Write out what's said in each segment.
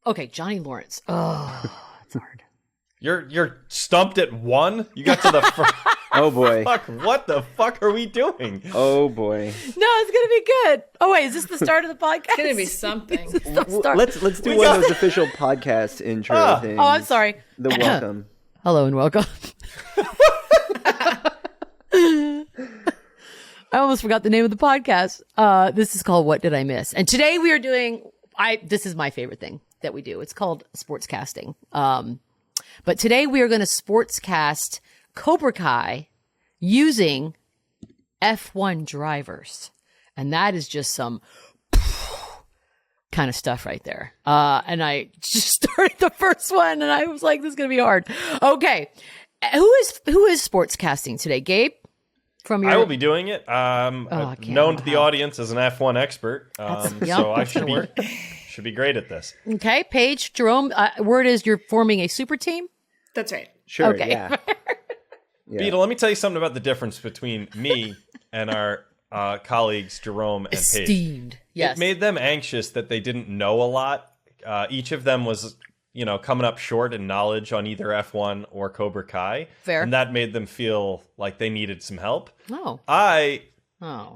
Okay, Johnny Lawrence. Oh, it's hard. You're stumped at one? You got to the first. Oh boy. Fuck, what the fuck are we doing? Oh boy. No, it's gonna be good. Oh wait, is this the start of the podcast? It's gonna be something. Let's do one of those official podcast intro things. Oh, I'm sorry. The welcome. Hello and welcome. I almost forgot the name of the podcast. This is called What Did I Miss? And today we are doing, this is my favorite thing that we do. It's called sportscasting. But today we are going to sportscast Cobra Kai using F1 drivers. And that is just some kind of stuff right there. And I just started the first one and I was like, this is going to be hard. Okay. Who is sportscasting today? Gabe? I will be doing it. Known to the audience as an F1 expert. So I should be great at this. Okay. Paige, Jerome, word is you're forming a super team? That's right. Sure. Okay. Yeah. Beadle, let me tell you something about the difference between me and our colleagues, Jerome and Paige. Esteemed. Yes. It made them anxious that they didn't know a lot. Each of them was, coming up short in knowledge on either F1 or Cobra Kai. Fair. And that made them feel like they needed some help. Oh. I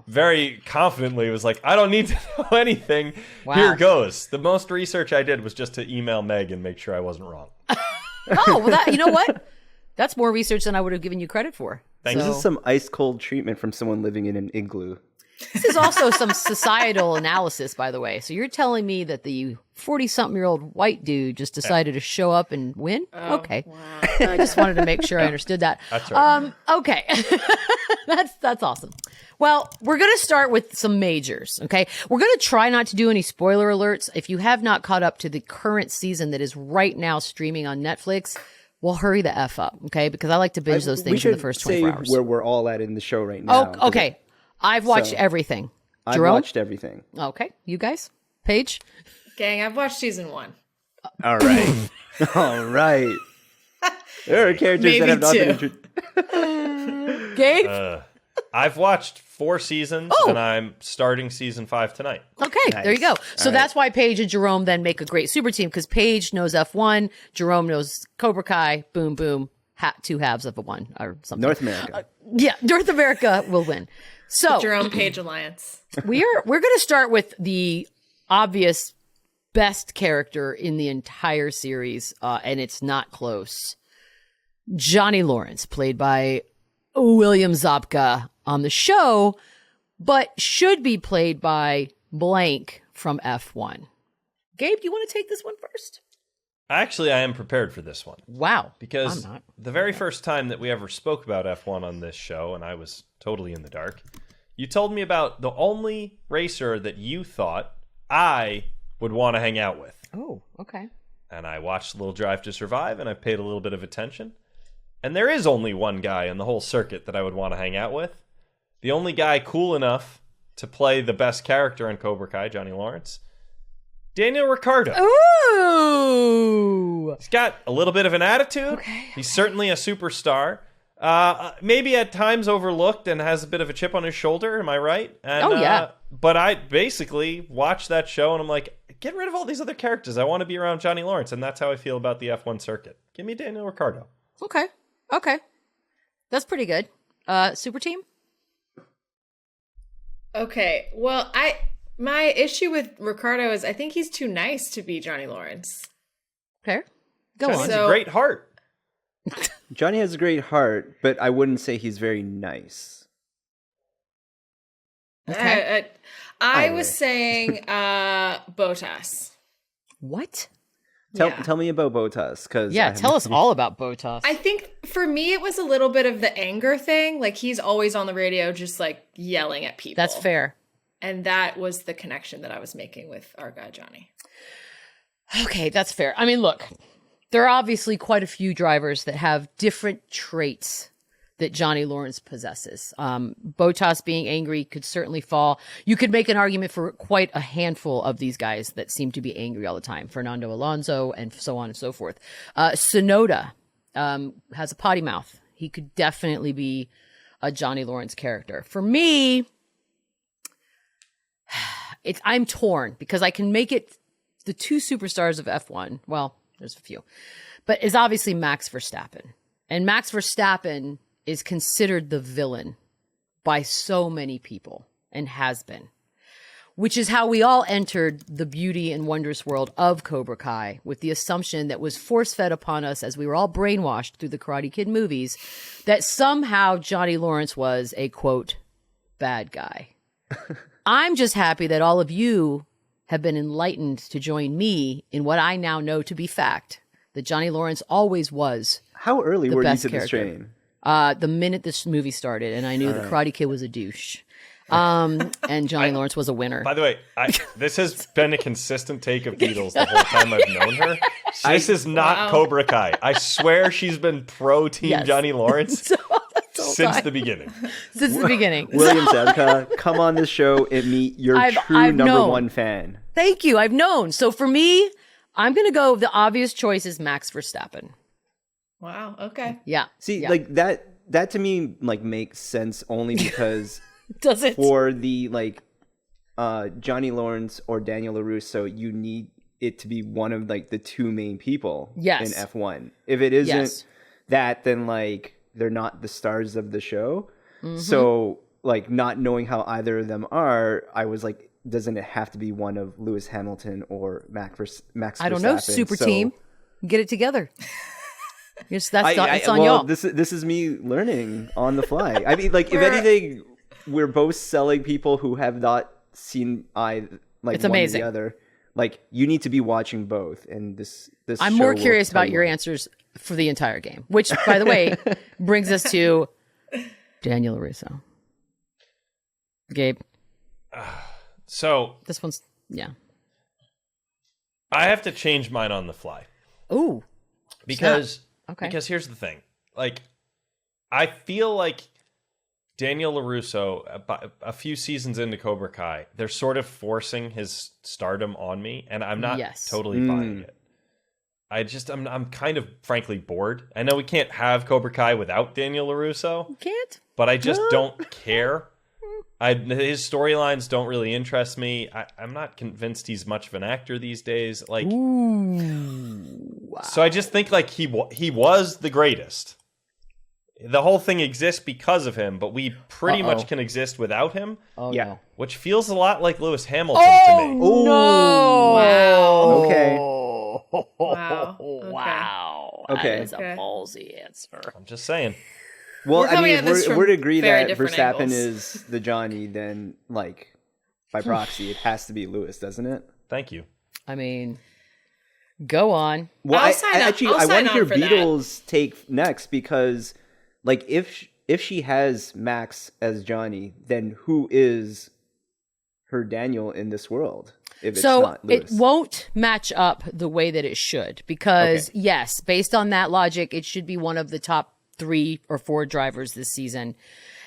very confidently was like, I don't need to know anything. Wow. Here goes. The most research I did was just to email Meg and make sure I wasn't wrong. Oh, well, you know what? That's more research than I would have given you credit for. Thanks. This is some ice cold treatment from someone living in an igloo. This is also some societal analysis, by the way. So you're telling me that the 40-something-year-old white dude just decided to show up and win? Okay. Wow. I just wanted to make sure I understood that. That's right. Okay. That's awesome. Well, we're going to start with some majors, okay? We're going to try not to do any spoiler alerts. If you have not caught up to the current season that is right now streaming on Netflix, we'll hurry the F up, okay? Because I like to binge those things in the first 24 hours. Where we're all at in the show right now. Oh, okay. I've watched everything. Jerome? I've watched everything. Okay. You guys? Paige? Gang, I've watched season 1. All right. All right. There are characters that have not been introduced. Gabe? I've watched 4 seasons, and I'm starting season 5 tonight. Okay, Nice. there you go. So All that's why Paige and Jerome then make a great super team, because Paige knows F1, Jerome knows Cobra Kai, boom, boom, two halves of a one or something. North America. North America will win. So Jerome Page Alliance. we're going to start with the obvious best character in the entire series, and it's not close. Johnny Lawrence, played by William Zabka on the show, but should be played by blank from F1. Gabe, do you want to take this one first? Actually, I am prepared for this one. Wow. Because I'm not. the very first time that we ever spoke about F1 on this show, and I was totally in the dark, you told me about the only racer that you thought I would want to hang out with. Oh, okay. And I watched Little Drive to Survive, and I paid a little bit of attention. And there is only one guy in the whole circuit that I would want to hang out with. The only guy cool enough to play the best character in Cobra Kai, Johnny Lawrence. Daniel Ricciardo. Ooh! He's got a little bit of an attitude. Okay. He's certainly a superstar. Maybe at times overlooked and has a bit of a chip on his shoulder. Am I right? And, yeah. But I basically watched that show and I'm like, get rid of all these other characters. I want to be around Johnny Lawrence. And that's how I feel about the F1 circuit. Give me Daniel Ricciardo. Okay. That's pretty good. Super team? Okay. Well, my issue with Ricciardo is I think he's too nice to be Johnny Lawrence. Fair. Go Johnny on. has a great heart. Johnny has a great heart, but I wouldn't say he's very nice. Okay. I was saying Bottas. What? Tell me about Bottas, because Tell us all about Bottas. I think for me it was a little bit of the anger thing. Like he's always on the radio just like yelling at people. That's fair. And that was the connection that I was making with our guy Johnny. Okay, that's fair. I mean, look, there are obviously quite a few drivers that have different traits that Johnny Lawrence possesses. Bottas being angry could certainly fall. You could make an argument for quite a handful of these guys that seem to be angry all the time. Fernando Alonso and so on and so forth. Tsunoda has a potty mouth. He could definitely be a Johnny Lawrence character. For me, I'm torn because I can make it the two superstars of F1. Well, there's a few, but is obviously Max Verstappen. And Max Verstappen is considered the villain by so many people and has been, which is how we all entered the beauty and wondrous world of Cobra Kai with the assumption that was force-fed upon us as we were all brainwashed through the Karate Kid movies that somehow Johnny Lawrence was a, quote, bad guy. I'm just happy that all of you have been enlightened to join me in what I now know to be fact, that Johnny Lawrence always was. How early the were you best to this character. train? The minute this movie started, and I knew the Karate Kid was a douche. And Johnny Lawrence was a winner. By the way, this has been a consistent take of Beadle's the whole time I've known her. This is not Cobra Kai. I swear she's been pro team Yes. Johnny Lawrence since time. the beginning. Since the beginning. William Zabka, come on this show and meet your true I've number known. one fan. Thank you. I've known. So for me, I'm going to go, the obvious choice is Max Verstappen. Wow. Okay. Yeah. See, yeah. like that to me like makes sense only because Does it? for the like Johnny Lawrence or Daniel LaRusso, you need it to be one of like the two main people Yes. in F1. If it isn't Yes. that, then like they're not the stars of the show. Mm-hmm. So like not knowing how either of them are, I was like, doesn't it have to be one of Lewis Hamilton or Max Verstappen? I don't know. Super team. Get it together. Yes, it's on well, y'all. This is me learning on the fly. I mean, like, if anything, we're both selling people who have not seen It's one or amazing. the other. Like, you need to be watching both, and this. I'm show more will curious tell about you your why. answers for the entire game, which, by the way, brings us to Daniel LaRusso. Gabe, So this one's, yeah. I have to change mine on the fly. Ooh. Because Okay. because here's the thing. Like, I feel like Daniel LaRusso, a few seasons into Cobra Kai, they're sort of forcing his stardom on me, and I'm not Yes. totally buying it. I'm kind of frankly bored. I know we can't have Cobra Kai without Daniel LaRusso, Can't? but I just don't care. His storylines don't really interest me. I'm not convinced he's much of an actor these days. Like, Ooh. so I just think like he was the greatest. The whole thing exists because of him, but we pretty much can exist without him, Oh, Yeah. no. which feels a lot like Lewis Hamilton to me. No. Wow. Okay. Wow. Okay. Wow. Okay. That is a Okay. ballsy answer. I'm just saying. Well, We're I coming mean, at this if from we're to agree very that different Verstappen angles. is the Johnny, then like by proxy, it has to be Lewis, doesn't it? Thank you. I mean, go on. Well, I'll sign up. I'll I sign want to on hear for that. Beadle's take next because, like, if she has Max as Johnny, then who is her Daniel in this world? If it's So not it Lewis. won't match up the way that it should because, Okay. yes, based on that logic, it should be one of the top 3 or 4 drivers this season.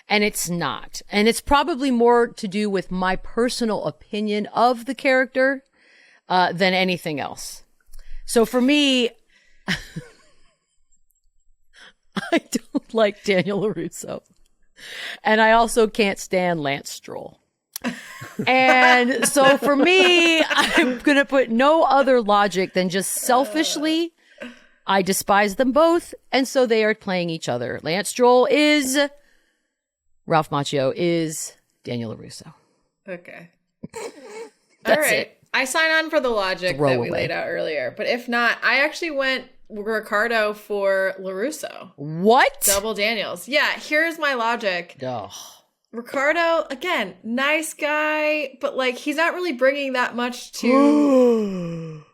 And it's not. And it's probably more to do with my personal opinion of the character than anything else. So for me, I don't like Daniel LaRusso. And I also can't stand Lance Stroll. And so for me, I'm going to put no other logic than just selfishly, I despise them both. And so they are playing each other. Lance Stroll is Ralph Macchio is Daniel LaRusso. Okay. That's All right. it. I sign on for the logic Throw that we away. laid out earlier. But if not, I actually went Ricciardo for LaRusso. What? Double Daniels. Yeah, here's my logic. Ugh. Ricciardo, again, nice guy, but like he's not really bringing that much to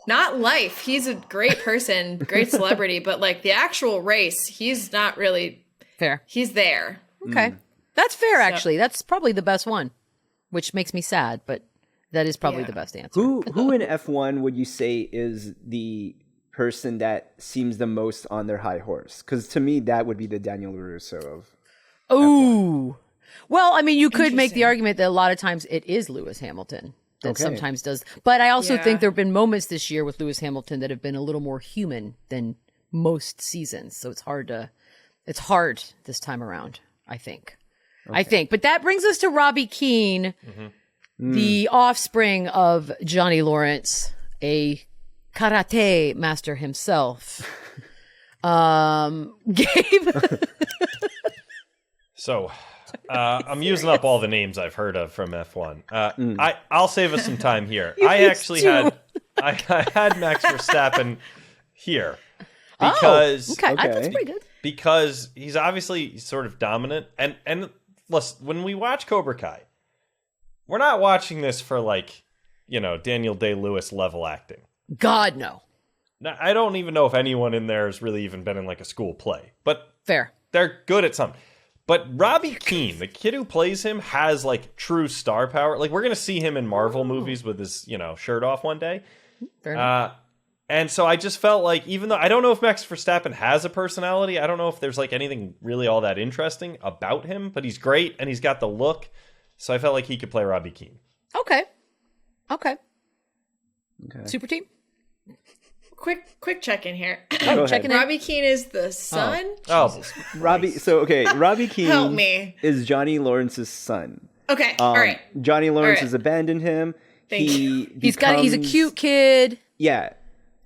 not life. He's a great person, great celebrity, but like the actual race, he's not really Fair. he's there. Okay. That's fair, actually. That's probably the best one, which makes me sad, but that is probably Yeah. the best answer. who in F1 would you say is the person that seems the most on their high horse? Because to me, that would be the Daniel LaRusso of. Ooh. Well, I mean, you could make the Interesting. argument that a lot of times it is Lewis Hamilton that Okay. sometimes does. But I also Yeah. think there have been moments this year with Lewis Hamilton that have been a little more human than most seasons. So it's hard this time around, I think. But that brings us to Robbie Keane, the offspring of Johnny Lawrence, a karate master himself. Gabe. So, I'm using up all the names I've heard of from F1. I'll save us some time here. I actually had Max Verstappen here because okay. That's pretty good. Because he's obviously sort of dominant. And listen, when we watch Cobra Kai, we're not watching this for like, Daniel Day-Lewis level acting. God, no. Now, I don't even know if anyone in there has really even been in like a school play, but Fair. they're good at something. But Robbie Keane, the kid who plays him, has like true star power. Like we're going to see him in Marvel movies with his, shirt off one day. Fair enough. And so I just felt like, even though I don't know if Max Verstappen has a personality, I don't know if there's like anything really all that interesting about him, but he's great and he's got the look. So I felt like he could play Robbie Keane. Okay. Super team? Quick check in here. Go Checking ahead. in. Robbie Keane is the son. Robbie Keane Help me. is Johnny Lawrence's son. Okay, all right. Johnny Lawrence All right. has abandoned him. Thank you. He's a cute kid. Yeah.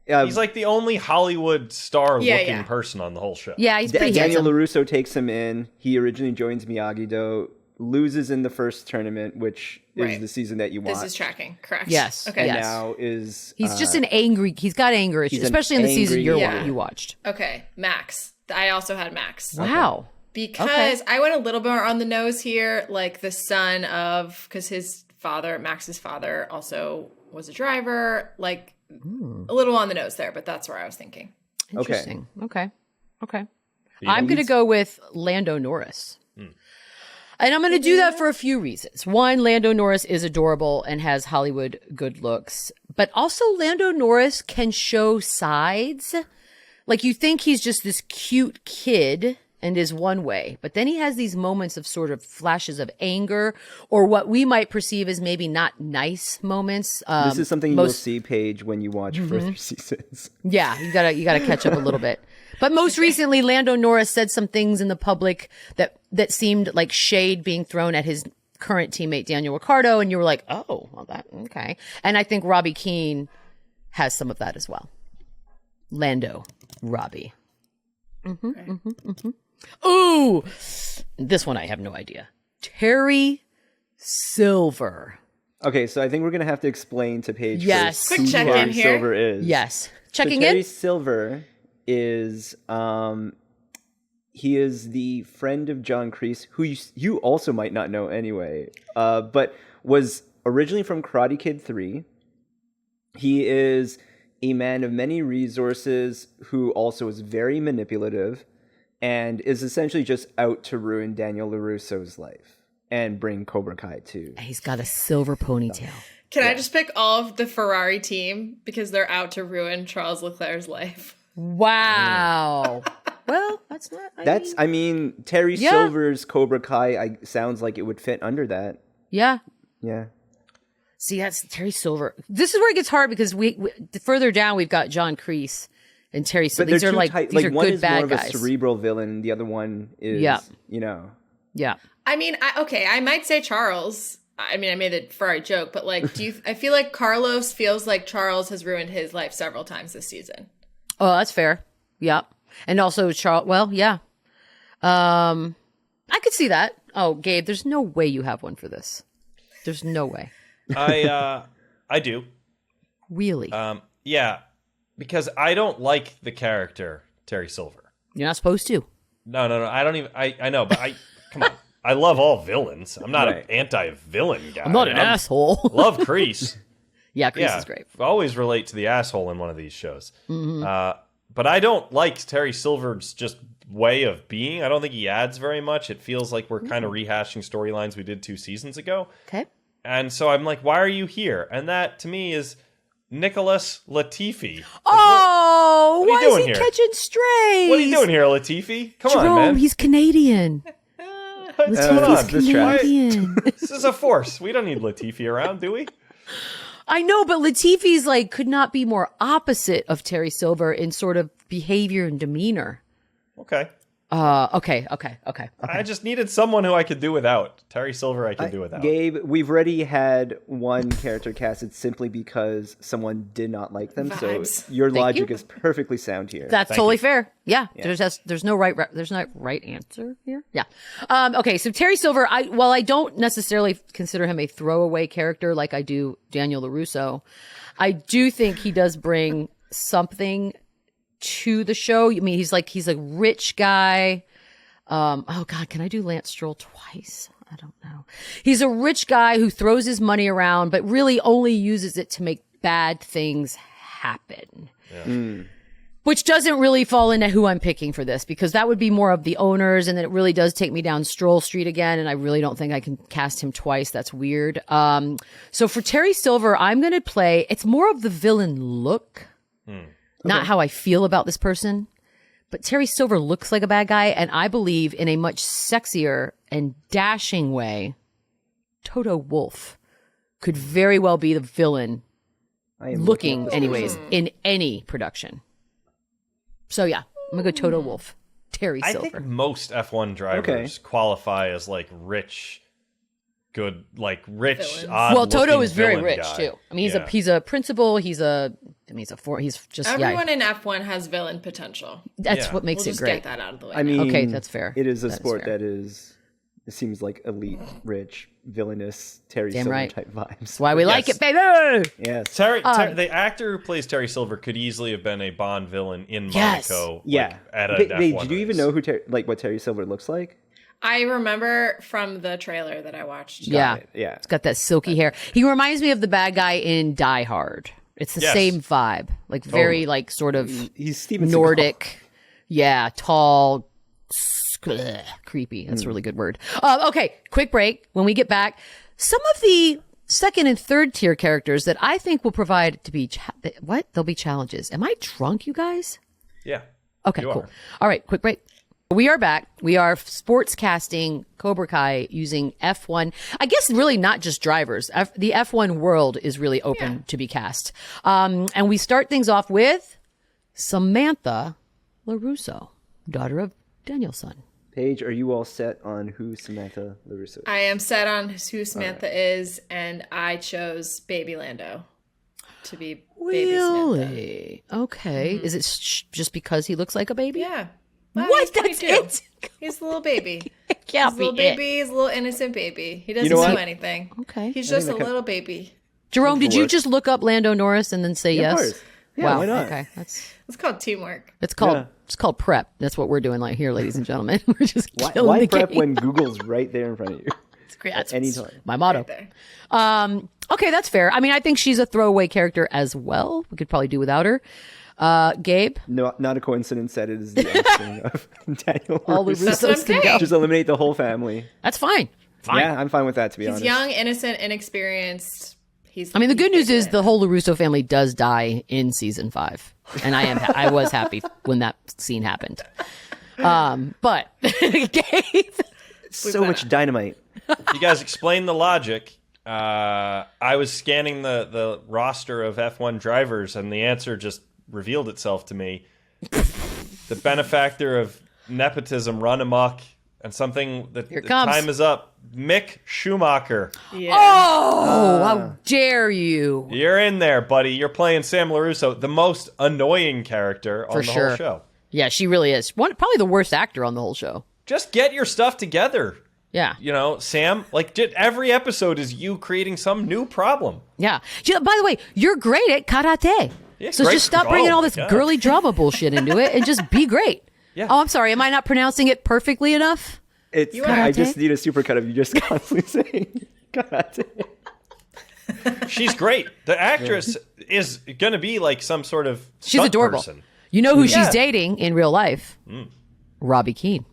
He's like the only Hollywood star-looking Yeah. person on the whole show. Yeah, he's pretty Daniel handsome. LaRusso takes him in. He originally joins Miyagi-Do, loses in the first tournament, which is Right. the season that you watch. This is tracking, correct? Yes. Okay. Yes. Now is He's just an angry. He's got anger issues, he's an especially in the season angry- Yeah. you watched. Okay, Max. I also had Max. Wow. Because I went a little bit more on the nose here, like the son of, because his father, Max's father, also was a driver, like a little on the nose there, but that's where I was thinking. Interesting. Okay. I'm going to go with Lando Norris. And I'm going to do that for a few reasons. One, Lando Norris is adorable and has Hollywood good looks, but also Lando Norris can show sides. Like you think he's just this cute kid and is one way, but then he has these moments of sort of flashes of anger or what we might perceive as maybe not nice moments. This is something you'll see, Paige, when you watch further seasons. Yeah, you gotta catch up a little bit. But most recently, Lando Norris said some things in the public that seemed like shade being thrown at his current teammate Daniel Ricciardo, and you were like, "Oh, well, that okay." And I think Robbie Keane has some of that as well. Lando, Robbie. Ooh, this one I have no idea. Terry Silver. Okay, so I think we're going to have to explain to Paige Yes. first Quick who check in Terry here. Silver is. Yes, So checking Terry in. Silver is he is the friend of John Kreese, who you also might not know anyway, but was originally from Karate Kid 3. He is a man of many resources who also is very manipulative and is essentially just out to ruin Daniel LaRusso's life and bring Cobra Kai to. He's got a silver ponytail. Can I just pick all of the Ferrari team because they're out to ruin Charles Leclerc's life? Wow. Well, that's not. I mean, Terry Silver's Cobra Kai sounds like it would fit under that. Yeah. Yeah. See, that's Terry Silver. This is where it gets hard because we further down we've got John Kreese and Terry Silver. But These are two like type- these are one good is bad more of a guys. cerebral villain, and the other one is, Yeah. Yeah. I mean, I might say Charles. I mean, I made the Ferrari joke, but like, I feel like Carlos feels like Charles has ruined his life several times this season. Oh, that's fair. Yeah. And also Charles. Well, yeah. I could see that. Oh, Gabe, there's no way you have one for this. There's no way. I do. Really? Yeah, because I don't like the character Terry Silver. You're not supposed to. No. I don't even. I know, but come on. I love all villains. I'm not Right. an anti-villain guy. I'm not an asshole. Love Kreese. Yeah, Kreese is great. Always relate to the asshole in one of these shows. But I don't like Terry Silver's just way of being. I don't think he adds very much. It feels like we're kind of rehashing storylines we did 2 seasons ago. Okay. And so I'm like, why are you here? And that, to me, is Nicholas Latifi. Oh, What are you why doing is he here? catching strays? What are you doing here, Latifi? Come Jerome, on, man. he's Canadian. What's Uh, going on? this- this tracks. Canadian. This is a force. We don't need Latifi around, do we? I know, but Latifi's like could not be more opposite of Terry Silver in sort of behavior and demeanor. Okay. Okay. I just needed someone who I could do without. Terry Silver I could do without. Gabe, we've already had one character casted simply because someone did not like them. Vibes. So your logic you. is perfectly sound here. That's totally fair. Yeah. There's no right answer here. Yeah. Okay. So Terry Silver, while I don't necessarily consider him a throwaway character like I do Daniel LaRusso, I do think he does bring something to the show. I mean, he's a rich guy. Oh God, can I do Lance Stroll twice? I don't know. He's a rich guy who throws his money around, but really only uses it to make bad things happen. Yeah. Which doesn't really fall into who I'm picking for this, because that would be more of the owners, and then it really does take me down Stroll Street again, and I really don't think I can cast him twice. That's weird. So for Terry Silver, I'm going to play, it's more of the villain look. Not how I feel about this person, but Terry Silver looks like a bad guy, and I believe in a much sexier and dashing way, Toto Wolff could very well be the villain, looking anyways, in any production. So yeah, I'm gonna go Toto Wolff, Terry Silver. I think most F1 drivers qualify as like rich. Good, like rich. Well, Toto is very rich guy. too. I mean, he's a principal. He's just Everyone in F1 has villain potential. That's what makes We'll it just great. get that out of the way. I mean, Okay, that's fair. It is a That is sport fair. that is, it seems like elite, rich, villainous, Terry Damn Silver right. type vibes. That's why we like it, baby. Yes. The actor who plays Terry Silver could easily have been a Bond villain in Monaco. Yeah. At a Did F1 you even race. know what Terry Silver looks like? I remember from the trailer that I watched. Yeah. Yeah. It's got that silky hair. He reminds me of the bad guy in Die Hard. It's the same vibe, like very like sort of He's Steven Seagal. Nordic. Yeah, tall, creepy. That's a really good word. Okay, quick break. When we get back, some of the second and third tier characters that I think will provide to be they'll be challenges. Am I drunk, you guys? Yeah. Okay, You cool. are. All right, quick break. We are back. We are sportscasting Cobra Kai using F1. I guess really not just drivers. The F1 world is really open to be cast. And we start things off with Samantha LaRusso, daughter of Danielson. Paige, are you all set on who Samantha LaRusso is? I am set on who Samantha is, and I chose Baby Lando to be Baby Samantha. Really? Okay. Is it just because he looks like a baby? Yeah. Well, What? he's That's 22. it? He's a little baby. It can't He's a little be it. baby. He's a little innocent baby. He doesn't know know what? anything. Okay. He's just a little baby. Jerome, did you work. just look up Lando Norris and then say Yeah, of yes? course. Yeah, Wow. why not? Okay. That's It's called teamwork. it's called prep. That's what we're doing like here, ladies and gentlemen. We're just killing Why the prep game. when Google's right there in front of you? That's any time. my motto. Right there. Okay, that's fair. I mean, I think she's a throwaway character as well. We could probably do without her. Gabe, No, not a coincidence that it is the offspring of Daniel all the LaRusso. That's what I'm Russos can saying. go. Just eliminate the whole family. That's fine. Fine. Yeah, I'm fine with that, to be He's honest. young, innocent, inexperienced. I mean, the good news is the whole LaRusso family does die in season 5, and I was happy when that scene happened. But Gabe, So much dynamite. You guys explain the logic. I was scanning the roster of F1 drivers, and the answer just revealed itself to me. The benefactor of nepotism run amok, and something that Here it the comes. time is up. Mick Schumacher. Yeah. oh, how dare you? You're in there, buddy. You're playing Sam LaRusso, the most annoying character on For the sure. whole show. Yeah, she really is. Probably the worst actor on the whole show. Just get your stuff together. Yeah. You know, Sam, like every episode is you creating some new problem. Yeah. By the way, you're great at karate. Yeah, So great. just stop bringing Oh all my this God. girly drama bullshit into it and just be great. Yeah. Oh, I'm sorry. Am I not pronouncing it perfectly enough? It's. are. I just need a supercut of you just constantly saying karate. She's great. The actress is going to be like some sort of She's stunt adorable. person. You know who she's Yeah. dating in real life? Robbie Keane.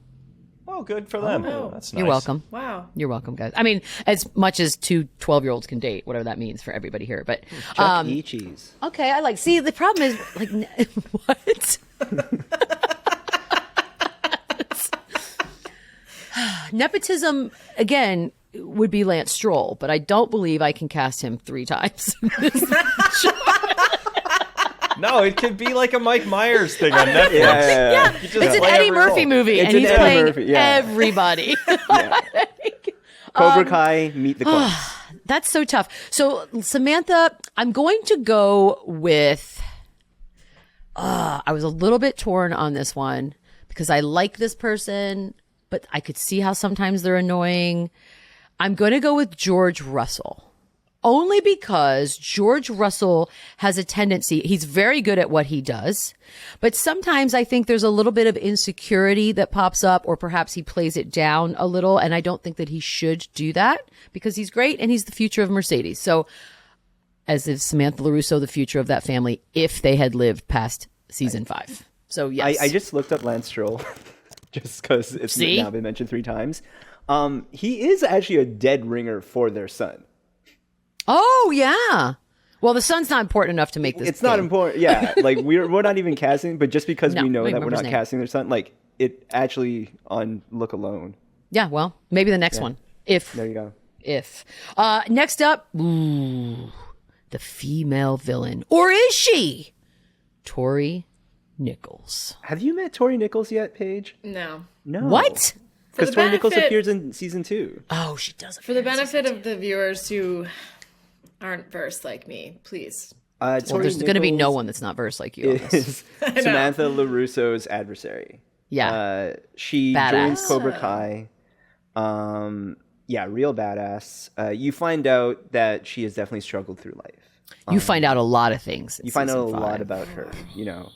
Oh, good for them. That's nice. You're welcome. Wow. You're welcome, guys. I mean, as much as two 12-year-olds can date, whatever that means for everybody here. But Chuck E. Cheese. okay, I like. See, the problem is like what? Nepotism again would be Lance Stroll, but I don't believe I can cast him 3 times. No, it could be like a Mike Myers thing on Netflix. Yeah. You just It's an play Eddie every Murphy role. movie, It's and an he's Eddie playing Murphy, yeah. everybody. Cobra Kai, meet the clones. That's so tough. So Samantha, I'm going to go with. I was a little bit torn on this one because I like this person, but I could see how sometimes they're annoying. I'm going to go with George Russell. Only because George Russell has a tendency, he's very good at what he does, but sometimes I think there's a little bit of insecurity that pops up, or perhaps he plays it down a little. And I don't think that he should do that because he's great and he's the future of Mercedes. So as if Samantha LaRusso, the future of that family, if they had lived past season 5. So yes. I just looked up Lance Stroll just because it's now been mentioned 3 times. He is actually a dead ringer for their son. Oh, yeah. Well, the son's not important enough to make this. It's not important. Yeah. Like we're not even casting, but just because we know that we're not his name. casting their son, like it actually on look alone. Yeah, well, maybe the next one. If. There you go. If. Next up, the female villain. Or is she? Tori Nichols. Have you met Tori Nichols yet, Paige? No. No. What? Because the Tori Nichols benefit- appears in season 2. Oh, she does it. For the benefit of the viewers who aren't versed like me, please. Well, there's going to be no one that's not versed like you on this. Is Samantha LaRusso's adversary. Yeah. She Badass. joins Cobra Kai. Yeah, real badass. You find out that she has definitely struggled through life. You find out a lot of things. in You find out a season 5. lot about her. You know,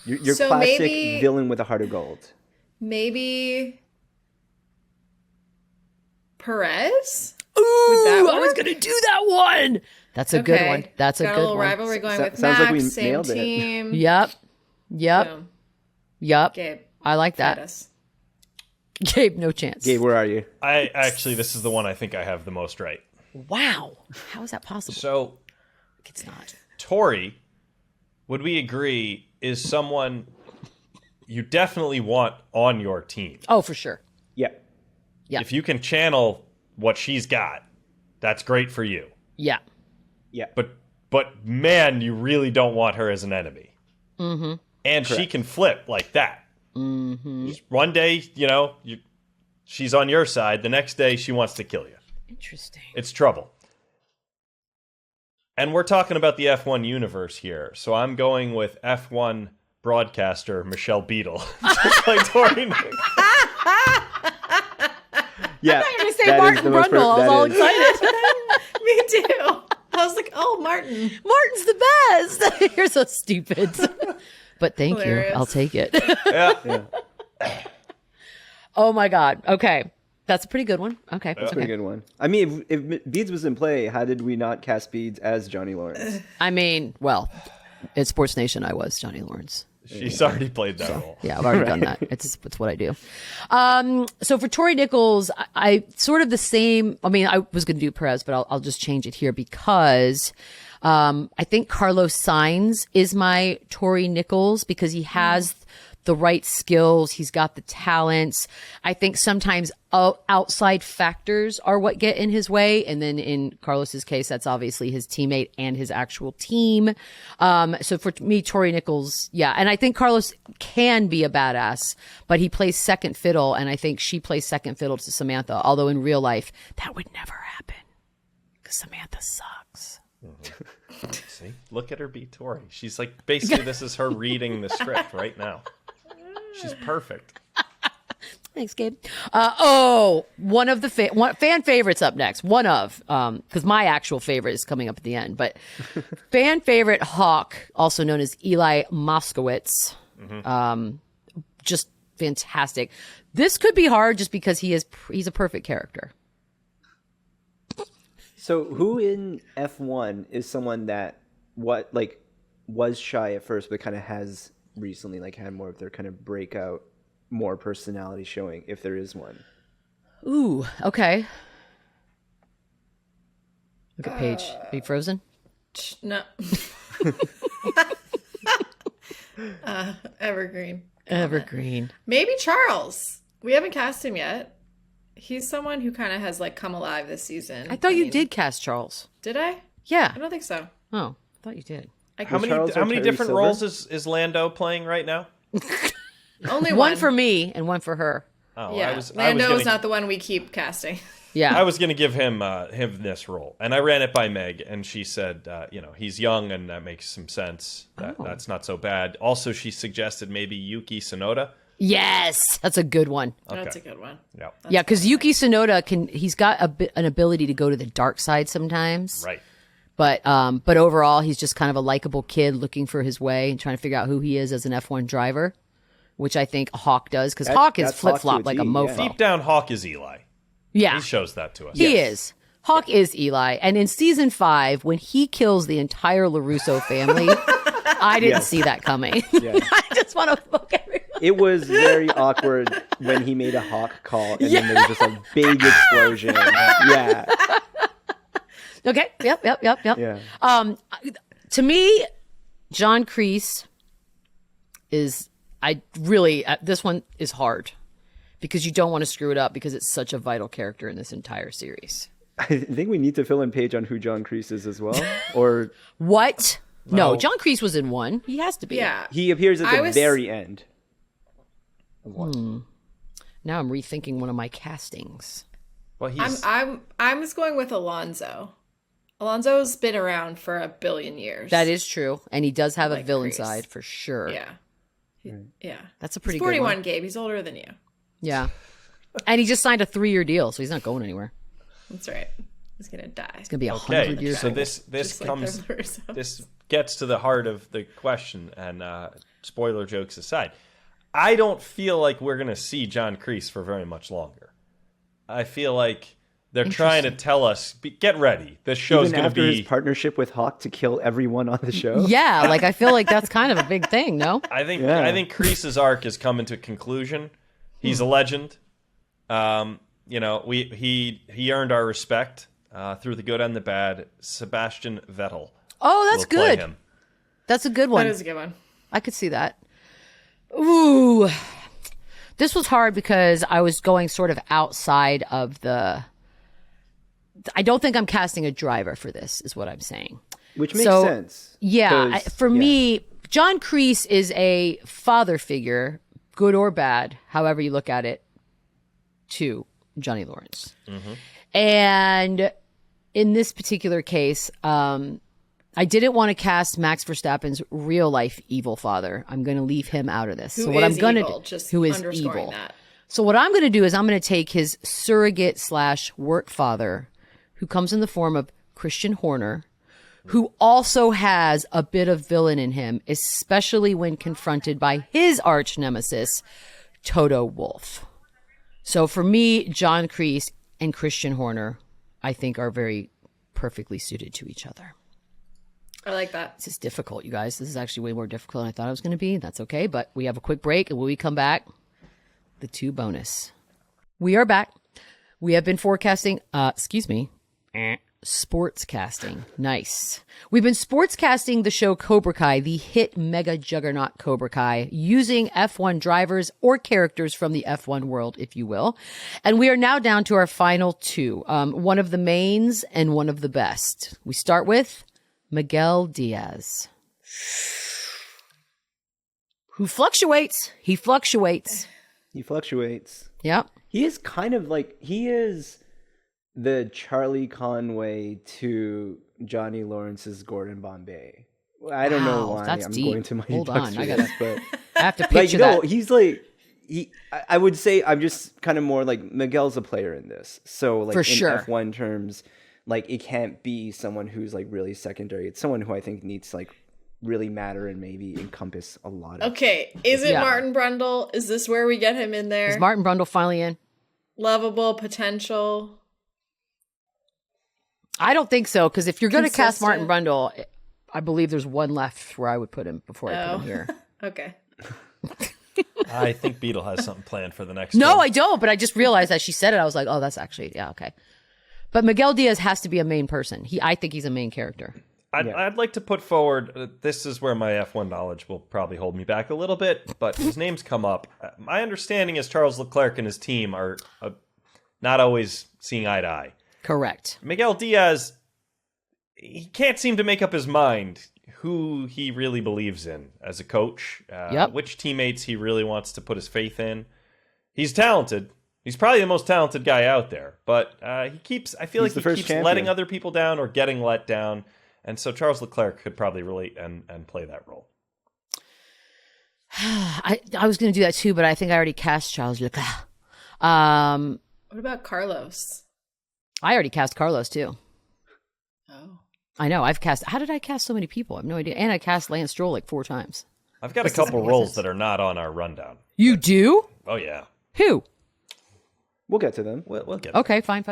your So classic maybe- villain with a heart of gold. Maybe Perez? Ooh, that I was work? going to do that one. That's a good one. That's a Got good a little one. rivalry going with Sounds Max, like we same nailed it. team. Yep. Boom. Gabe. I like that. Pettis. Gabe, no chance. Gabe, where are you? I actually, this is the one I think I have the most right. Wow. How is that possible? So, It's not. Tori, would we agree, is someone you definitely want on your team? Oh, for sure. Yeah. Yeah. If you can channel what she's got, that's great for you. Yeah. Yeah. But man, you really don't want her as an enemy. Mm-hmm. And she can flip like that. Mm-hmm. One day, she's on your side. The next day, she wants to kill you. Interesting. It's trouble. And we're talking about the F1 universe here. So I'm going with F1 broadcaster Michelle Beadle. Just like Tori Nichols. Yeah. I was going to say that is Martin the most Brundle. I was all that is- excited. Me too. I was like, oh, Martin. Martin's the best. You're so stupid. But thank Hilarious. you. I'll take it. Yeah. Oh, my God. Okay. That's a pretty good one. Okay. That's a Okay. pretty good one. I mean, if Beads was in play, how did we not cast Beads as Johnny Lawrence? I mean, well, at Sports Nation, I was Johnny Lawrence. She's already played that role. Yeah, I've already done that. It's what I do. So for Tori Nichols, I sort of the same. I mean, I was going to do Perez, but I'll just change it here because I think Carlos Sainz is my Tori Nichols because he has the right skills. He's got the talents. I think sometimes outside factors are what get in his way. And then in Carlos's case, that's obviously his teammate and his actual team. So for me, Tori Nichols, yeah. And I think Carlos can be a badass, but he plays second fiddle. And I think she plays second fiddle to Samantha. Although in real life, that would never happen because Samantha sucks. See? Look at her be Tori. She's like, basically, this is her reading the script right now. She's perfect. Thanks, Gabe. One of the fan favorites up next. One of, because my actual favorite is coming up at the end, but fan favorite Hawk, also known as Eli Moskowitz. Just fantastic. This could be hard just because he's a perfect character. So who in F1 is someone that was shy at first, but kind of has recently had more of their kind of breakout, more personality showing, if there is one? Ooh, okay. Look at Paige. Are you frozen? No. Evergreen. Evergreen. Maybe Charles. We haven't cast him yet. He's someone who kind of has come alive this season. I thought you did cast Charles. Did I? Yeah. I don't think so. Oh, I thought you did. How many Charles or how many Terry different Silver? roles is Lando playing right now? Only One for me and one for her. Oh, Yeah, I was Lando gonna, is not the one we keep casting. Yeah. I was going to give him this role, and I ran it by Meg, and she said, he's young, and that makes some sense. That's not so bad. Also, she suggested maybe Yuki Tsunoda. Yes, that's a good one. That's a good one. Yeah, Yeah, because Yuki Tsunoda he's got an ability to go to the dark side sometimes. right. But overall, he's just kind of a likable kid looking for his way and trying to figure out who he is as an F1 driver, which I think Hawk does, because Hawk is that's Hawk to flip-flop a like a T, mofo. yeah. Deep down, Hawk is Eli. Yeah, He shows that to us. he is. Hawk is Eli. And in season 5, when he kills the entire LaRusso family, I didn't see that coming. Yeah. I just want to fuck everyone. It was very awkward when he made a Hawk call, and then there was just a big explosion. Yeah. Okay. Yep. Yeah. To me, John Kreese is, this one is hard because you don't want to screw it up because it's such a vital character in this entire series. I think we need to fill in Paige on who John Kreese is as well. Or What? No, John Kreese was in one. He has to be. Yeah. he appears at I the was- very end. Now I'm rethinking one of my castings. Well, he's I was going with Alonso. Alonso's been around for 1 billion years. That is true. And he does have a Like villain Kreese. side for sure. Yeah. Yeah. That's a pretty He's good 41, one. Gabe. He's older than you. Yeah. And he just signed a 3-year deal, so he's not going anywhere. That's right. He's gonna die. It's going to be 100 okay. years So old. this Just like comes the Russos. this gets to the heart of the question, and spoiler jokes aside, I don't feel like we're going to see John Kreese for very much longer. I feel like they're trying to tell us, get ready. This show's Even going to after be. his partnership with Hawk to kill everyone on the show. Yeah, like I feel like that's kind of a big thing, no? I think Yeah. Kreese's arc is coming to conclusion. He's a legend. He earned our respect through the good and the bad. Sebastian Vettel. Oh, that's will play good. him. That's a good one. That is a good one. I could see that. Ooh. This was hard because I was going sort of outside of I don't think I'm casting a driver for this, is what I'm saying. Which makes So, sense. Yeah. 'Cause- For me, John Kreese is a father figure, good or bad, however you look at it, to Johnny Lawrence. And in this particular case, I didn't want to cast Max Verstappen's real life evil father. I'm going to leave him out of this. Who so what is I'm going to evil, do, just who is underscoring evil. that. So what I'm going to do is I'm going to take his surrogate / work father, who comes in the form of Christian Horner, who also has a bit of villain in him, especially when confronted by his arch nemesis, Toto Wolff. So for me, John Kreese and Christian Horner, I think, are very perfectly suited to each other. I like that. This is difficult, you guys. This is actually way more difficult than I thought it was going to be. That's okay, but we have a quick break, and when we come back, the 2 bonus. We are back. We have been forecasting, sportscasting. Nice. We've been sportscasting the show Cobra Kai, the hit mega juggernaut Cobra Kai, using F1 drivers or characters from the F1 world, if you will. And we are now down to our final 2, one of the mains and one of the best. We start with Miguel Diaz, who fluctuates. He fluctuates. He fluctuates. Yep. He is kind of like, he is the Charlie Conway to Johnny Lawrence's Gordon Bombay. I don't know Wow, why that's I'm deep. going to my Hold ducks on, for I this, gotta- but I have to like, picture no, that. he's like, I would say I'm just kind of more like Miguel's a player in this. So like For in sure. F1 terms, like it can't be someone who's like really secondary. It's someone who I think needs to like really matter and maybe encompass a lot of. Okay, is it Yeah. Martin Brundle? Is this where we get him in there? Is Martin Brundle finally in? Lovable potential. I don't think so, because if you're going to cast Martin Consistent. Brundle, I believe there's one left where I would put him before I put him here. Okay. I think Beadle has something planned for the next No, one. I don't, but I just realized as she said it, I was like, oh, that's actually, yeah, okay. But Miguel Diaz has to be a main person. I think he's a main character. I'd like to put forward, this is where my F1 knowledge will probably hold me back a little bit, but his name's come up. My understanding is Charles Leclerc and his team are not always seeing eye to eye. Correct. Miguel Diaz, he can't seem to make up his mind who he really believes in as a coach, which teammates he really wants to put his faith in. He's talented. He's probably the most talented guy out there, but I feel like he keeps letting other people down or getting let down. And so Charles Leclerc could probably relate and play that role. I was going to do that too, but I think I already cast Charles Leclerc. What about Carlos? I already cast Carlos too. Oh. I know. How did I cast so many people? I have no idea. And I cast Lance Stroll like 4 times. I've got a couple roles that are not on our rundown. You do? Oh, yeah. Who? We'll get to them. We'll get Okay, fine.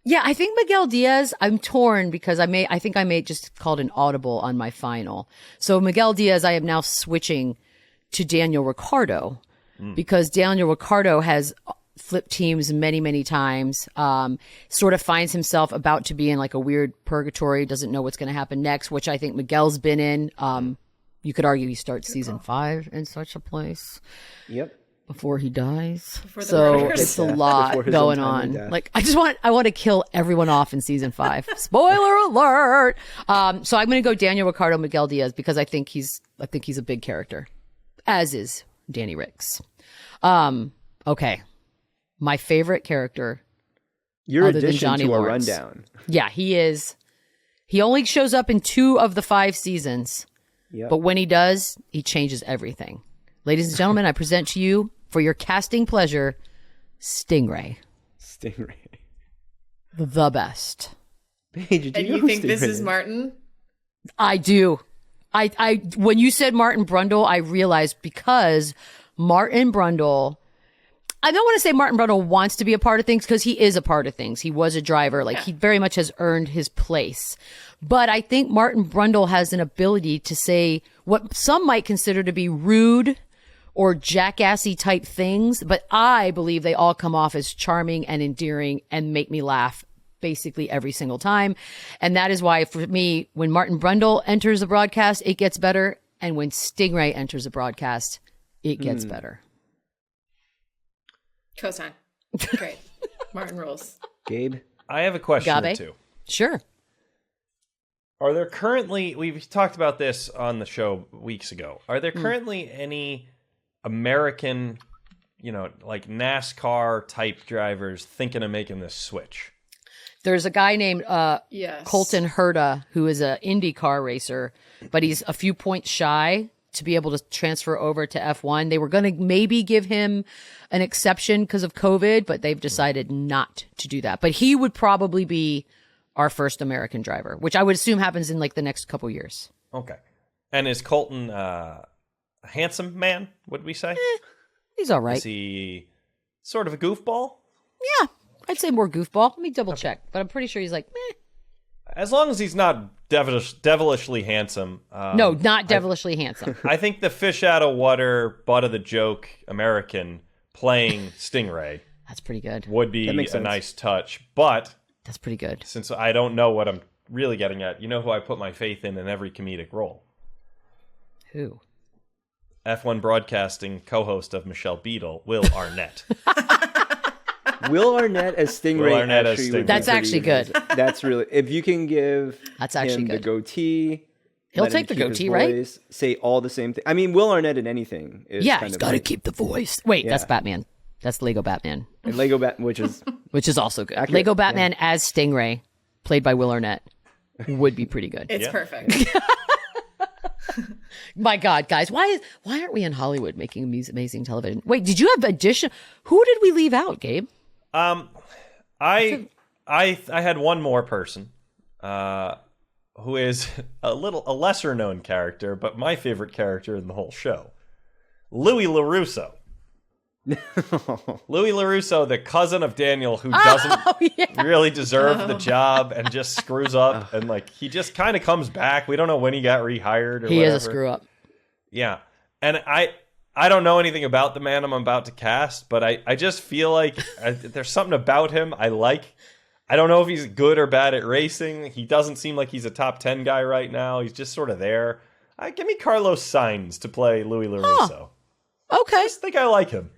Yeah, I think Miguel Diaz, I'm torn because I think I may just called an audible on my final. So Miguel Diaz, I am now switching to Daniel Ricciardo because Daniel Ricciardo has flipped teams many, many times, sort of finds himself about to be in like a weird purgatory, doesn't know what's going to happen next, which I think Miguel's been in. You could argue he starts season 5 in such a place. Yep. Before he dies. So it's a lot going on. Like I want to kill everyone off in season 5. Spoiler alert. So I'm going to go Daniel Ricciardo, Miguel Diaz because I think he's a big character, as is Danny Ricks. Okay. My favorite character. Your other than addition Johnny to Lawrence. a rundown. Yeah, he is. He only shows up in 2 of the 5 seasons. Yep. But when he does, he changes everything. Ladies and gentlemen, I present to you, for your casting pleasure, Stingray. Stingray. The best. Paige, And you think this is Martin? I do. I when you said Martin Brundle, I realized because Martin Brundle, I don't want to say Martin Brundle wants to be a part of things because he is a part of things. He was a driver. Like he very much has earned his place. But I think Martin Brundle has an ability to say what some might consider to be rude or jackassy type things, but I believe they all come off as charming and endearing and make me laugh basically every single time. And that is why for me, when Martin Brundle enters the broadcast, it gets better. And when Stingray enters the broadcast, it gets better. Cosign. Great. Martin rules. Gabe? I have a question or Gabe? two. Sure. Are there currently, we've talked about this on the show weeks ago, are there currently any American, like NASCAR type drivers thinking of making this switch? There's a guy named Yes. Colton Herta, who is an IndyCar racer, but he's a few points shy to be able to transfer over to F1. They were going to maybe give him an exception because of COVID, but they've decided not to do that. But he would probably be our first American driver, which I would assume happens in like the next couple years. Okay. And is Colton a handsome man, would we say? He's all right. Is he sort of a goofball? Yeah, I'd say more goofball. Let me double check, but I'm pretty sure he's like, meh. As long as he's not devilishly handsome. No, not devilishly handsome. I think the fish out of water, butt of the joke American playing Stingray That's pretty good. would be makes a sense. nice touch. But That's pretty good. since I don't know what I'm really getting at, you know who I put my faith in every comedic role? Who? F1 Broadcasting co-host of Michelle Beadle, Will Arnett. Will Arnett as Stingray. Will Arnett as actually would Stingray. be That's pretty actually good. amazing. That's really, if you can give That's actually him the good. goatee. He'll let him take the keep his goatee, right? voice, say all the same thing. I mean, Will Arnett in anything is Yeah, kind he's of got to like- keep the voice. Wait, that's Yeah. Batman. That's Lego Batman, and Lego Bat, which is which is also good. Accurate, Lego Batman as Stingray, played by Will Arnett, would be pretty good. It's Yeah. perfect. My God, guys, why aren't we in Hollywood making amazing television? Wait, did you have addition? Who did we leave out, Gabe? I had one more person, who is a lesser known character, but my favorite character in the whole show, Louis LaRusso. Louis LaRusso, the cousin of Daniel, who doesn't really deserve the job and just screws up, and like he just kind of comes back. We don't know when he got rehired or He whatever. is a screw up. Yeah, and I don't know anything about the man I'm about to cast, but I just feel like there's something about him I like. I don't know if he's good or bad at racing. He doesn't seem like he's a top 10 guy right now. He's just sort of there. Give me Carlos Sainz to play Louis LaRusso. Okay, I just think I like him.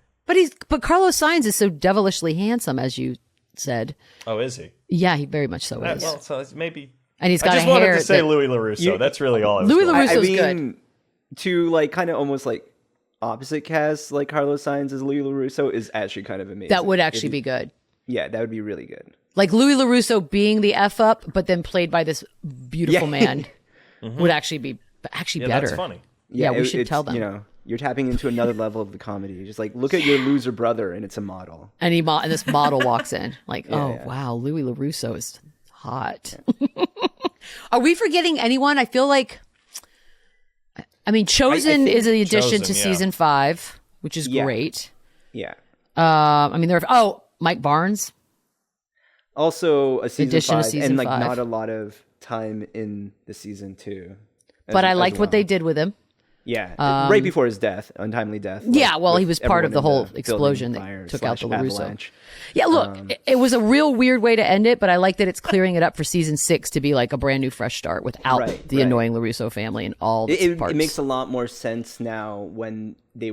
but Carlos Sainz is so devilishly handsome, as you said. Oh, is he? Yeah, he very much so is. Well, so it's maybe And he's got I just a hair wanted to say that- Louis LaRusso. That's really all I was Louis going LaRusso- for. Russo's good. To like kind of almost like opposite cast, like Carlos Sainz as Louis LaRusso is actually kind of amazing. That would actually be good. Yeah, that would be really good. Like Louis LaRusso being the F up, but then played by this beautiful Yeah. man would actually be Yeah, better. that's funny. Yeah, we should it's, tell them. You know, you're tapping into another level of the comedy. Just like look at your loser brother, and it's a model. And and this model walks in like, oh yeah. wow, Louis LaRusso is hot. Are we forgetting anyone? I feel like, I mean, Chosen think is an addition Chosen, to yeah. season 5, which is Yeah. great. Yeah. I mean, Mike Barnes. Also a season Addition to 5, season and like 5. not a lot of time in the season 2. But I liked what they did with him. Yeah, right before his death, untimely death. Yeah, well, he with was part of everyone the in whole building explosion that fire took out the / LaRusso. avalanche. Yeah, look, it was a real weird way to end it, but I like that it's clearing it up for season 6 to be like a brand new fresh start without Right, the right. annoying LaRusso family and all its parts. It makes a lot more sense now when the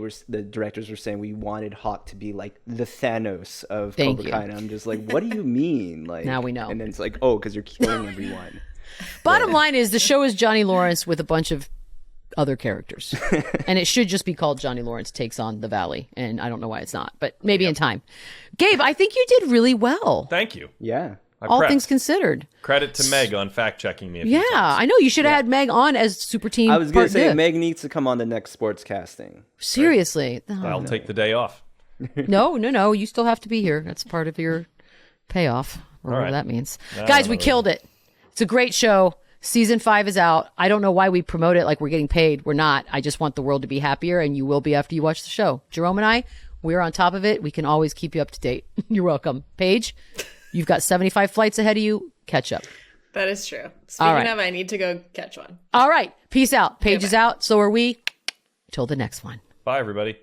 directors were saying we wanted Hawk to be like the Thanos of Thank Cobra you. Kai, and I'm just like, what do you mean? Like Now we know. And then it's like, oh, because you're killing everyone. Bottom line is the show is Johnny Lawrence with a bunch of other characters. And it should just be called Johnny Lawrence Takes on the Valley. And I don't know why it's not, but maybe in time. Gabe, I think you did really well. Thank you. Yeah. I All prepped. things considered. Credit to Meg on fact checking me. Yeah, I know. You should have had Meg on as Super Team. I was gonna Part say Deux. Meg needs to come on the next Sportscasting. Seriously. I'll take the day off. No. You still have to be here. That's part of your payoff, or whatever right. that means. No, Guys, no, we no. killed it. It's a great show. Season 5 is out. I don't know why we promote it like we're getting paid. We're not. I just want the world to be happier, and you will be after you watch the show. Jerome and I, we're on top of it. We can always keep you up to date. You're welcome. Paige, you've got 75 flights ahead of you. Catch up. That is true. Speaking right. of, I need to go catch one. All right. Peace out. Paige is out. So are we. Till the next one. Bye, everybody.